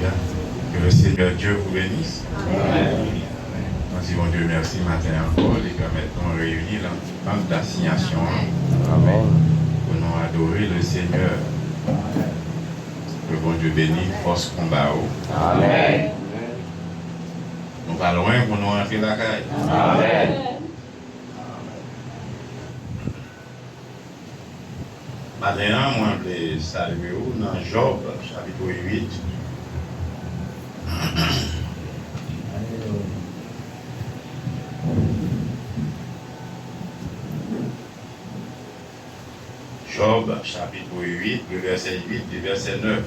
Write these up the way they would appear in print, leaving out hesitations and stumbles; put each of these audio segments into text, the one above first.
Alléluia. Que le Seigneur Dieu vous bénisse. Amen. Nous disons Dieu merci matin encore et permettons de réunir dans le temps d'assignation. Amen. Pour nous adorer le Seigneur. Que bon Dieu bénisse, force combat. Amen. Nous pas loin pour nous rentrer la caille. Amen. Maintenant, moi, je vais saluer dans Job, chapitre 8. Job, chapitre 8, le verset 8 et verset 9.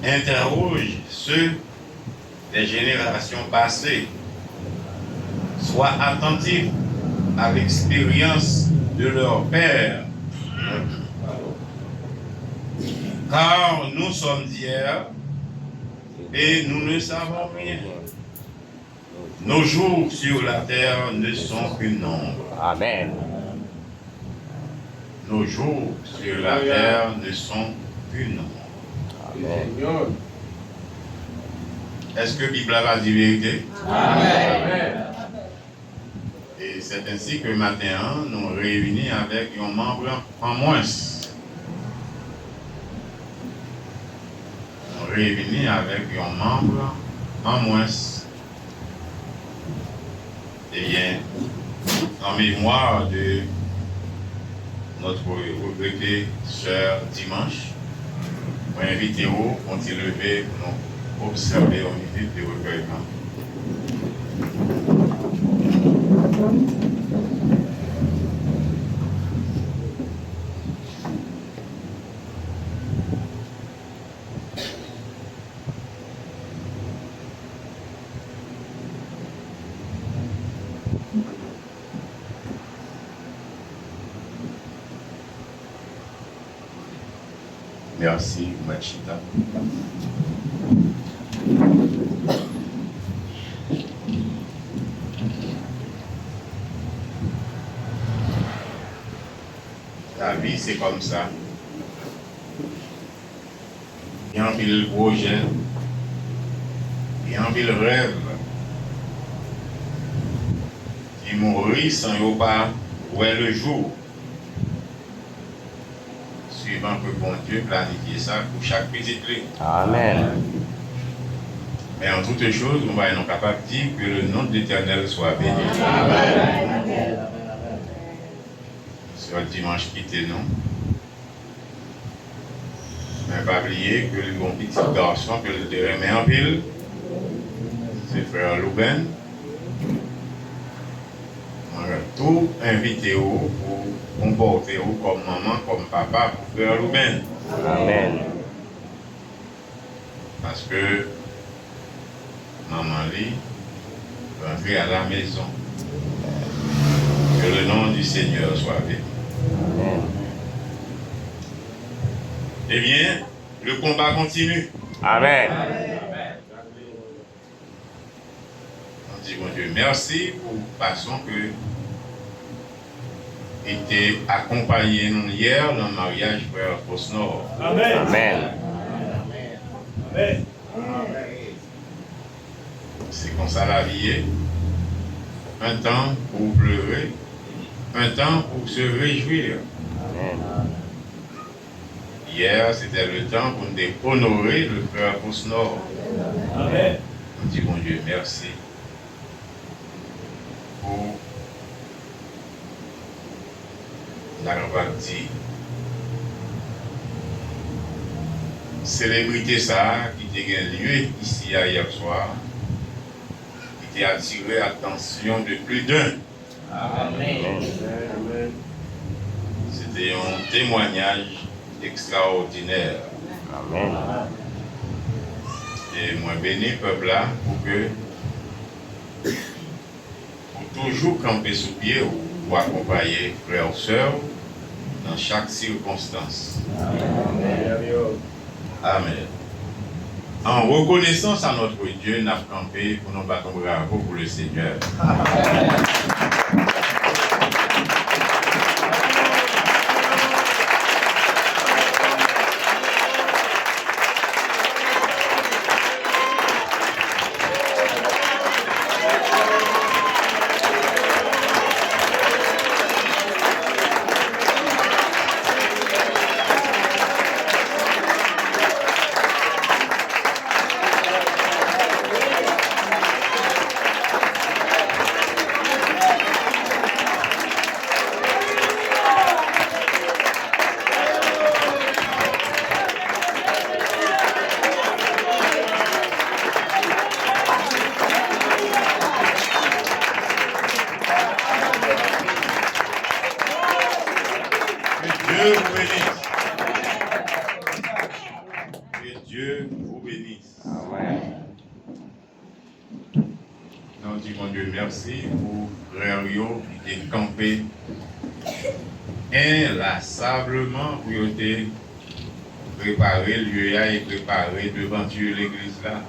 Interroge ceux des générations passées. Sois attentif à l'expérience de leur père. Car nous sommes d'hier et nous ne savons rien. Nos jours sur la terre ne sont qu'une ombre. Amen. Nos jours sur la terre ne sont qu'une ombre. Amen. Est-ce que la Bible va dire vérité? Amen. Et c'est ainsi que matin, nous réunis avec un membre en moins. Nous réunis avec un membre en moins. Eh bien, en mémoire de notre regrettée sœur Dimanche, pour inviter vous, pour y lever, pour nous observer au minute de recueillement. Merci, Machita. La vie, c'est comme ça. Il y a un pile projet, il y a un pile rêve qui mourit sans y pas voir le jour. Suivant que bon Dieu planifie ça pour chaque petite clé. Amen. Mais en toutes choses, nous sommes capables de dire que le nom de l'Éternel soit béni. Amen. Sur le dimanche quitté nous. Mais pas oublier que le bon petit garçon que le remet en ville, c'est frère Louben. Tout invité pour comporter comme maman, comme papa, pour frère Louben. Amen. Parce que maman lui rentrer à la maison. Que le nom du Seigneur soit béni. Amen. Eh bien, le combat continue. Amen. On dit, mon Dieu, merci pour la façon que était accompagné nous hier dans le mariage frère Fosnor. Amen. Amen. Amen. C'est comme ça la vie est. Un temps pour pleurer, un temps pour se réjouir. Amen. Hier, c'était le temps pour nous honorer le frère Fosnor. Amen. On dit, mon Dieu, merci pour la partie célébrité ça qui a lieu ici hier soir, qui a attiré l'attention de plus d'un. Amen. C'était un témoignage extraordinaire. Amen. Et moi béni peuple là pour toujours camper sous pied ou accompagner frères et sœurs dans chaque circonstance. Amen. Amen. En reconnaissance à notre Dieu, nous avons campé pour nous battre bravo pour le Seigneur. Amen. Dieu vous bénisse. Que Dieu vous bénisse. Nous disons Dieu merci pour frère Yo qui est campé inlassablement pour préparer le lieu et préparer devant Dieu l'église là.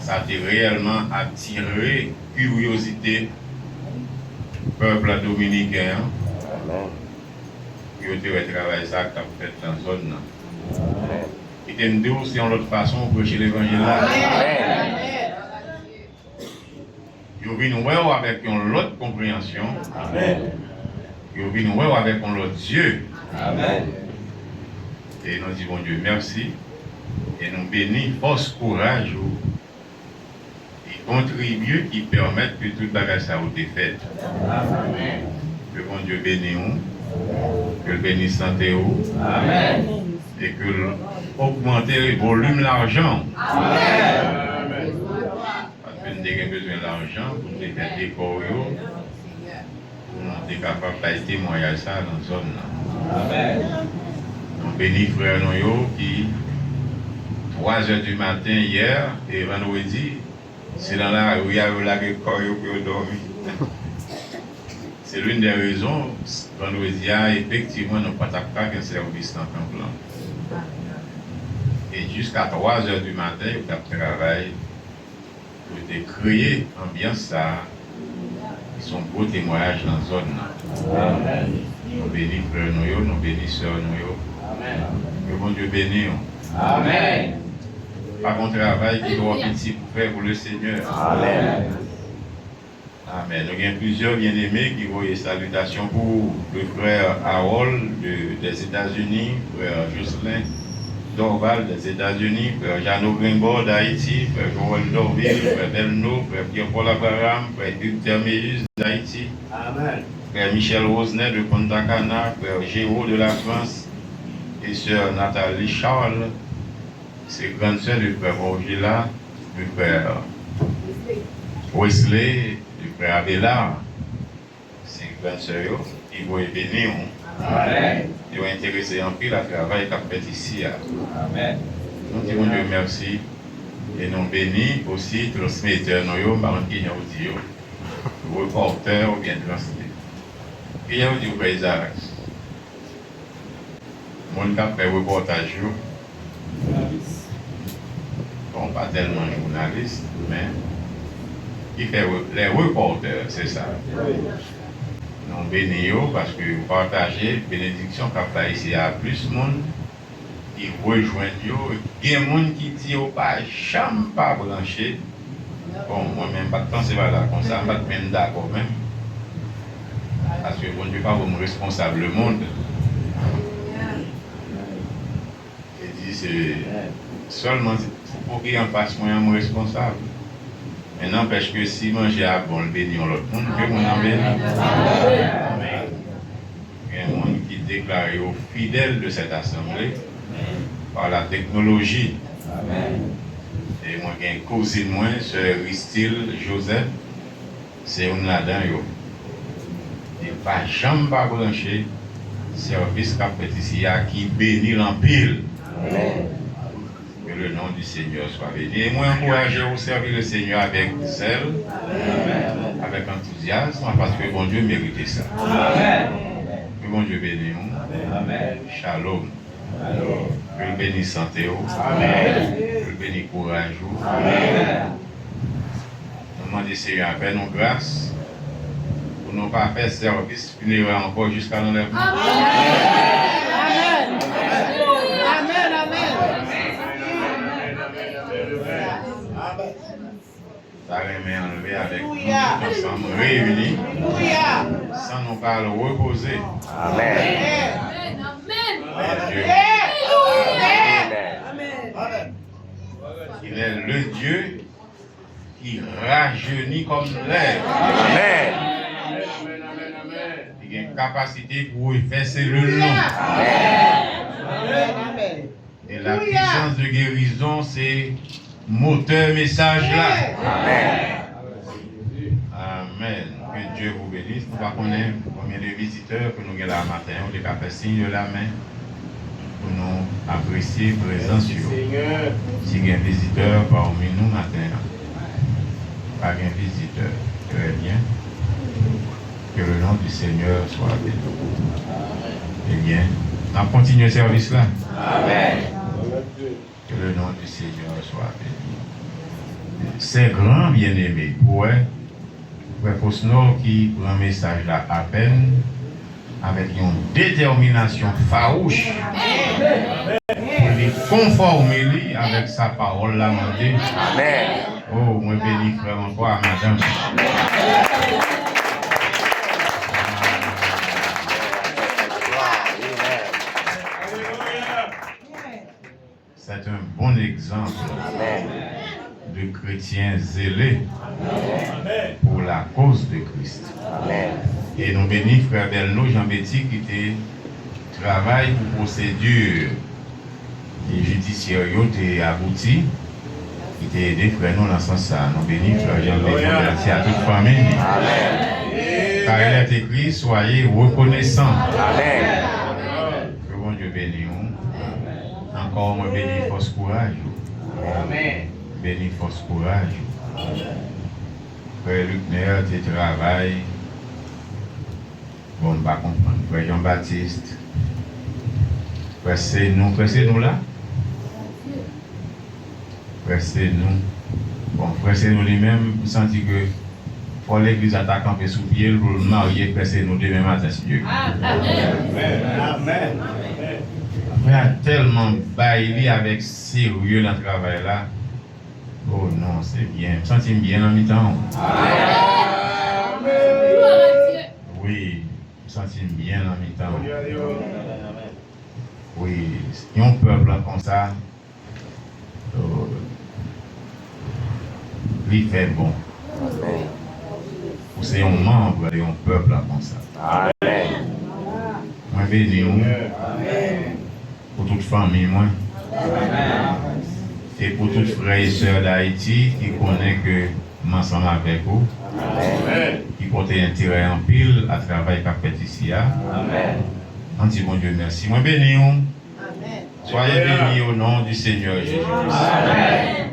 Ça a réellement attiré curiosité peuple dominicain. Qui a travaillé ça qui a fait dans la zone. Et qui me dit aussi en l'autre façon pour prêcher l'évangile là. Ils viennent avec une autre compréhension. Ils viennent avec un autre Dieu. Amen. Et nous disons Dieu merci. Et nous bénissons force, courage et contribuer qui permettent que toute bagage ça a été fait. Amen. Que bon Dieu bénisse nous. Que le bénisse santé ou. Amen. Et que augmenter le volume de l'argent. Amen. Parce que nous avons besoin d'argent pour nous faire des corps, pour nous être capables de témoigner ça dans la zone. Amen. Nous bénissons frère Noyo qui, 3h du matin hier et vendredi, c'est dans la rue où il y a eu la corps pour dormir. C'est l'une des raisons, vendredi, effectivement, nous n'avons pas un service dans le plan. Et jusqu'à 3h du matin, nous avons travaillé pour créer l'ambiance ça. Ils sont beaux témoignages dans la zone. Amen. Nous bénissons frère Noyo, nous bénissons sœur Noyo. Amen. Que bon Dieu bénisse. Amen. Pas un travail qui doit petit pour faire pour le Seigneur. Amen. Amen. Nous avons plusieurs bien-aimés qui voient des salutations pour le frère Harold des États-Unis, frère Jocelyn Dorval des États-Unis, frère Jeannot Grimbord d'Haïti, frère Joël Dorville, frère Belno, frère Pierre-Paul Abraham, frère Hugues Terméus d'Haïti, Amen. frère Michel Rosnet de Punta Cana, frère Géraud de la France et sœur Nathalie Charles, ses grandes sœurs du frère Orgila, du frère Wesley, du frère Abelard, ses grandes sœurs, ils vont venir. Amen. Ils vont intéresser en pile à travail qu'on fait ici. Amen. Nous disons Dieu merci et nous bénis aussi transmetteurs, nous parlons qui nous dit, reporters ou bien transmetteurs. Qui nous dit au paysage? Mon cap fait reportage, bon, pas tellement journaliste, mais qui fait les reporters, c'est ça. Nous bénissons parce que vous partagez bénédiction qu'a fait ici à plus de monde qui rejoignent. Il y a des gens qui disent pas jamais pas branché. Bon, moi-même, pas de temps, c'est pas là comme ça, pas de même d'accord même. Parce que bon Dieu pas comme responsable le monde. Et dit c'est seulement pour qu'il en fasse moi un responsable. Mais n'empêche que si manger à bon le bénir l'autre monde, que mon en bénit. Il y a un monde qui déclare aux fidèles de cette assemblée par la technologie. Et moi, j'ai un cousin moi, sœur Ristille Joseph, c'est une là-dedans. Il n'est pas jamais pas branché. Service qu'a fait ici qui bénit l'empile. Que le nom du Seigneur soit béni. Et moi, encourager à servir le Seigneur avec zèle, avec enthousiasme, parce que bon Dieu mérite ça. Que bon Dieu bénisse. Shalom. Que le bénisse santé. Que le bénisse courage. Nous demander Seigneur à faire nos grâces pour ne pas faire service funéraire encore jusqu'à l'enlèvement. Ça remet enlevé avec nous ensemble réunis, sans nous pas le reposer. Amen. Dieu. Il est le Dieu qui rajeunit comme l'air. Amen. Il a une capacité pour faire ses lunes. Et la puissance de guérison, c'est moteur message là. Amen. Amen. Que Dieu vous bénisse. Nous ne connaissons pas combien de visiteurs que nous avons là matin. On a fait signe de la main pour nous apprécier la présence. Si il y a un visiteur parmi nous matin, pas un visiteur. Très bien. Que le nom du Seigneur soit béni. Eh bien, on continue le service là. Amen. Que le nom du Seigneur soit béni. C'est grand, bien-aimé. Ouais, Fosnor qui prend un message là à peine, avec une détermination farouche, pour conformer avec sa parole là, mandé. Amen. Oh, moi béni frère encore, madame. C'est un bon exemple de chrétiens zélés pour la cause de Christ. Amen. Et nous bénissons frère Belno Jean-Béti qui était travail pour procédure et judiciaire qui abouti, qui était aidé frère nous dans ce sens. Nous bénissons frère Jean-Béti, merci à toute famille. Amen. Car il est écrit, soyez reconnaissants. Amen. Que bon Dieu bénisse. Encore moi bénis force courage. Amen. Bénis force courage. Frère Luc Néer, tu travailles. Bon, pas comprendre. Frère Jean-Baptiste. Pressez-nous là. Pressez-nous. Bon, pressez-nous lui-même, vous sentez que pour l'église attaque un peu sous pied, pour le marier, pressez-nous demain matin, si Dieu. Amen. Il y a tellement baillé avec sérieux dans le travail là. Oh non, c'est bien. Je me sens bien en mi-temps. Oui, je me sens bien en mi-temps. Oui, il y a un peuple comme ça. Il fait bon. Ou c'est un membre de un peuple comme ça. Amen. Moi, béni, pour toute famille, moi. Et pour toutes frères et sœurs d'Haïti qui connaissent que m'ensemble avec vous, qui portent intérêt en pile à travail qu'a fait ici. Amen. On dit bon Dieu merci. Moi béni. Soyez bénis au nom du Seigneur Jésus. Amen.